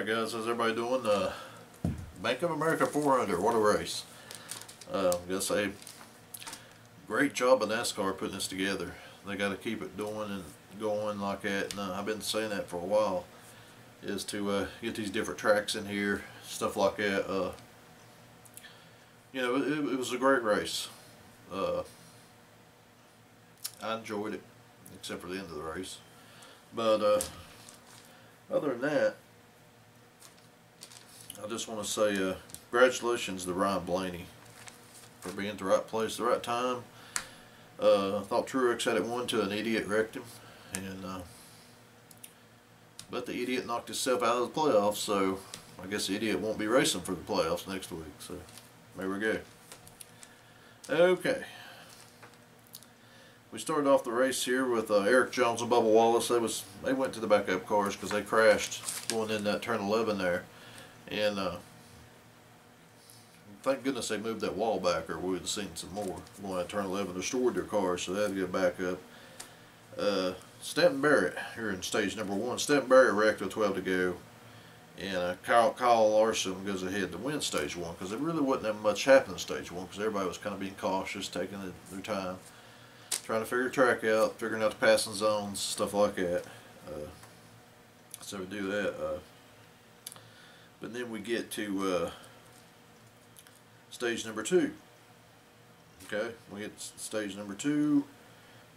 Guys, how's everybody doing? Bank of America 400, what a race. I gotta say, great job of NASCAR putting this together. They gotta keep it doing and going like that, and I've been saying that for a while, is to get these different tracks in here, stuff like that. You know, it was a great race. I enjoyed it, except for the end of the race. But other than that, I just want to say congratulations to Ryan Blaney for being at the right place at the right time. I thought Truex had it won till an idiot wrecked him, and but the idiot knocked himself out of the playoffs, so I guess the idiot won't be racing for the playoffs next week. So there we go. Okay. We started off the race here with Eric Jones and Bubba Wallace. They went to the backup cars because they crashed going in that turn 11 there. And thank goodness they moved that wall back, or we would have seen some more going at turn 11. Destroyed their car, so they had to get back up. Stanton Barrett here in stage number 1. Stanton Barrett wrecked with 12 to go. And Kyle Larson goes ahead to win stage 1 because there really wasn't that much happening in stage 1 because everybody was kind of being cautious, taking their time, trying to figure the track out, figuring out the passing zones, stuff like that. So we do that. But then we get to stage number 2. Okay, we get stage number 2.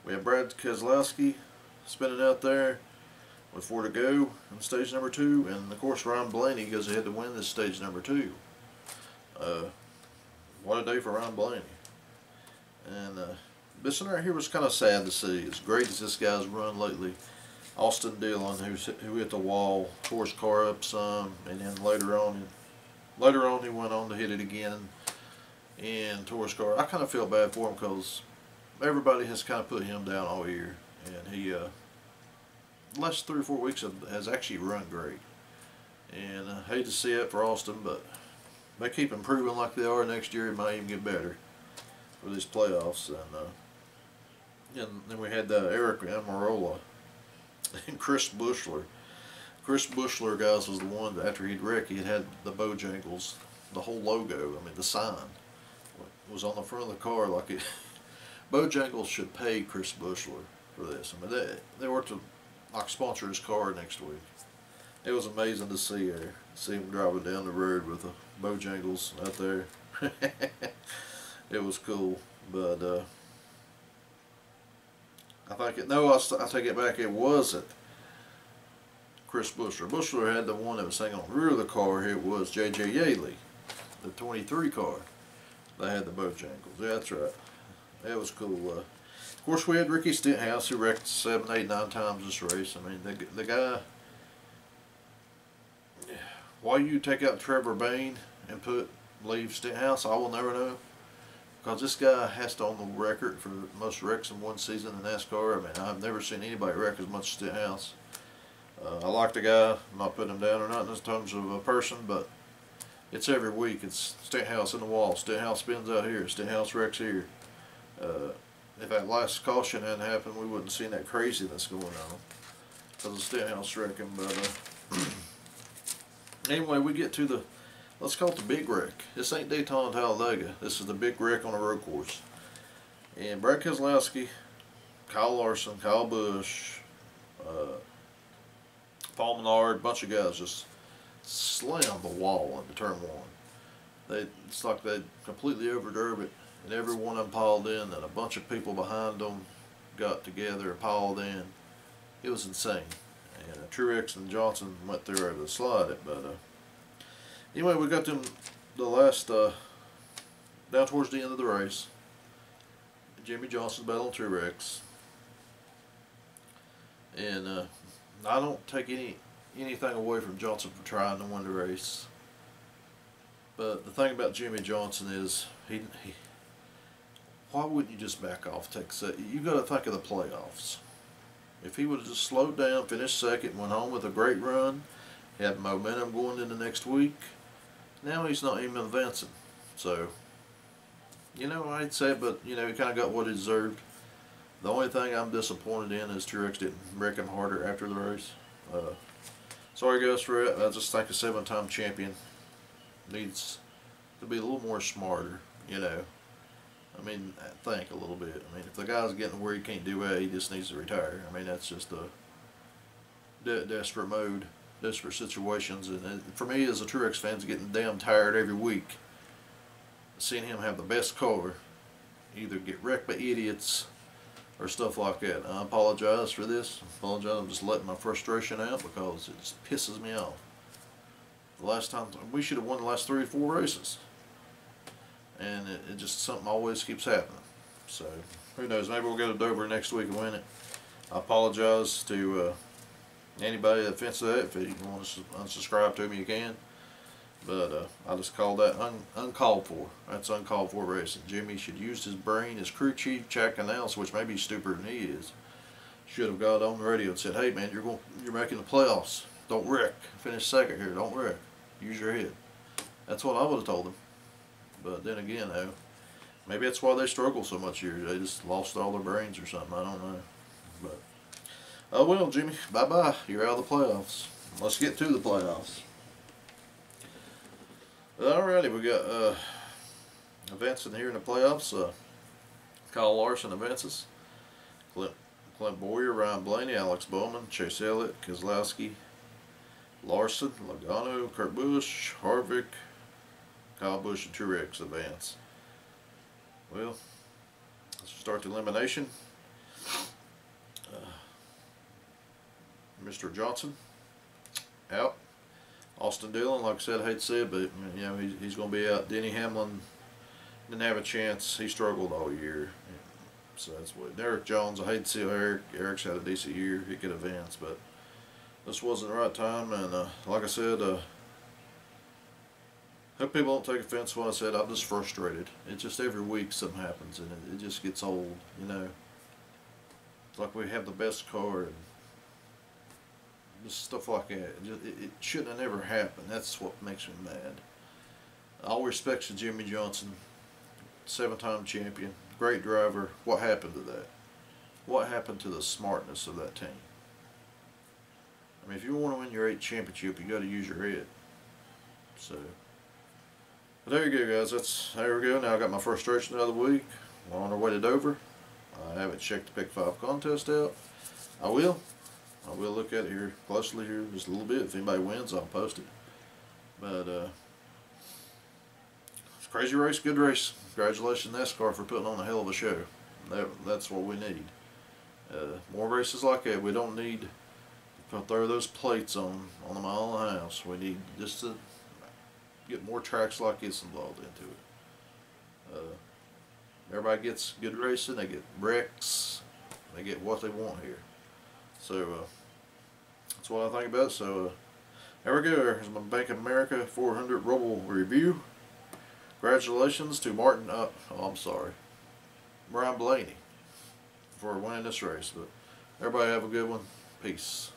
We have Brad Keselowski spinning out there with 4 to go in stage number 2, and of course Ryan Blaney goes ahead to win this stage number 2. What a day for Ryan Blaney. And this one right here was kind of sad to see. As great as this guy's run lately, Austin Dillon, who hit the wall, tore his car up some, and then later on he went on to hit it again and tore his car. I kind of feel bad for him because everybody has kind of put him down all year, and he the last 3 or 4 weeks has actually run great. And I hate to see it for Austin, but they keep improving like they are. Next year it might even get better for these playoffs. And then we had Eric Almirola and Chris Buechler. Chris Buechler, guys, was the one that after he'd wrecked, he had the Bojangles, the whole logo, I mean the sign was on the front of the car like it. Bojangles should pay Chris Buechler for this. I mean they were to like sponsor his car next week. It was amazing to see him driving down the road with the Bojangles out there. It was cool, but I take it back. It wasn't Chris Buechler. Buechler had the one that was hanging on the rear of the car. It was J.J. Yaley, the 23 car. They had the Bojangles. Yeah, that's right. That was cool. Of course, we had Ricky Stenhouse, who wrecked 7, 8, 9 times this race. I mean, the guy. Why you take out Trevor Bayne and leave Stenhouse, I will never know. Because this guy has to own the record for most wrecks in one season in NASCAR. I mean, I've never seen anybody wreck as much as Stenhouse. I like the guy. I'm not putting him down or not in terms of a person, but it's every week. It's Stenhouse in the wall. Stenhouse spins out here. Stenhouse wrecks here. If that last caution hadn't happened, we wouldn't have seen that craziness going on because of Stenhouse wrecking. But anyway, we get to the, let's call it the big wreck. This ain't Daytona Talladega. This is the big wreck on a road course. And Brad Keselowski, Kyle Larson, Kyle Busch, Paul Menard, a bunch of guys just slammed the wall into turn 1. It's like they completely overdrove it, and every one of them piled in, and a bunch of people behind them got together and piled in. It was insane. And Truex and Johnson went through over to slide it, but anyway, we got them the last down towards the end of the race. Jimmie Johnson battling Truex, and I don't take anything away from Johnson for trying to win the race. But the thing about Jimmie Johnson is why wouldn't you just back off, take a set? You got to think of the playoffs. If he would have just slowed down, finished second, went home with a great run, had momentum going into next week, now he's not even advancing. So, you know, I'd say, but you know, he kind of got what he deserved. The only thing I'm disappointed in is Truex didn't wreck him harder after the race. Sorry guys for it. I just think a 7-time champion needs to be a little more smarter, you know. I mean, think a little bit. I mean, if the guy's getting where he can't do it, he just needs to retire. I mean, that's just a desperate mode, desperate situations. And for me, as a Truex fan, it's getting damn tired every week seeing him have the best car either get wrecked by idiots or stuff like that. I apologize for this. I'm just letting my frustration out because it just pisses me off. The last time, we should have won the last 3 or 4 races. And it just, something always keeps happening. So, who knows, maybe we'll go to Dover next week and win it. I apologize to anybody that offends that. If you want to unsubscribe to me, you can. But I just call that uncalled for. That's uncalled for racing. Jimmy should use his brain. His crew chief, Jack Canals, which may be stupider than he is, should have got on the radio and said, "Hey man, you're making the playoffs. Don't wreck. Finish second here. Don't wreck. Use your head." That's what I would have told him. But then again, though, maybe that's why they struggle so much here. They just lost all their brains or something. I don't know. But oh well, Jimmy. Bye bye. You're out of the playoffs. Let's get to the playoffs. Alrighty, we got events in here in the playoffs. Kyle Larson advances. Clint Boyer, Ryan Blaney, Alex Bowman, Chase Elliott, Keselowski, Larson, Logano, Kurt Busch, Harvick, Kyle Busch, and Truex advance. Well, let's start the elimination. Mr. Johnson out. Austin Dillon, like I said, I hate to say it, but you know he's going to be out. Denny Hamlin didn't have a chance. He struggled all year, so that's what. Derek Jones, I hate to see Eric. Eric's had a decent year. He could advance, but this wasn't the right time. And like I said, hope people don't take offense to what I said. I'm just frustrated. It's just every week something happens, and it just gets old. You know, it's like we have the best car. And just stuff like that. It shouldn't have never happened. That's what makes me mad. All respects to Jimmy Johnson, 7-time champion, great driver. What happened to that? What happened to the smartness of that team? I mean, if you want to win your 8th championship, you got to use your head. So, but there you go, guys. There we go. Now I got my frustration the other week. We're on our way to Dover. I haven't checked the Pick 5 contest out. I will look at it here closely here just a little bit. If anybody wins, I'll post it. But it's a crazy race, good race. Congratulations NASCAR for putting on a hell of a show. That's what we need. More races like that. We don't need to throw those plates on the mile and a house. We need just to get more tracks like this involved into it. Everybody gets good racing. They get wrecks. They get what they want here. So that's what I think about it. So there we go. Here's my Bank of America 400 Roval review. Congratulations to Brian Blaney for winning this race. But everybody have a good one. Peace.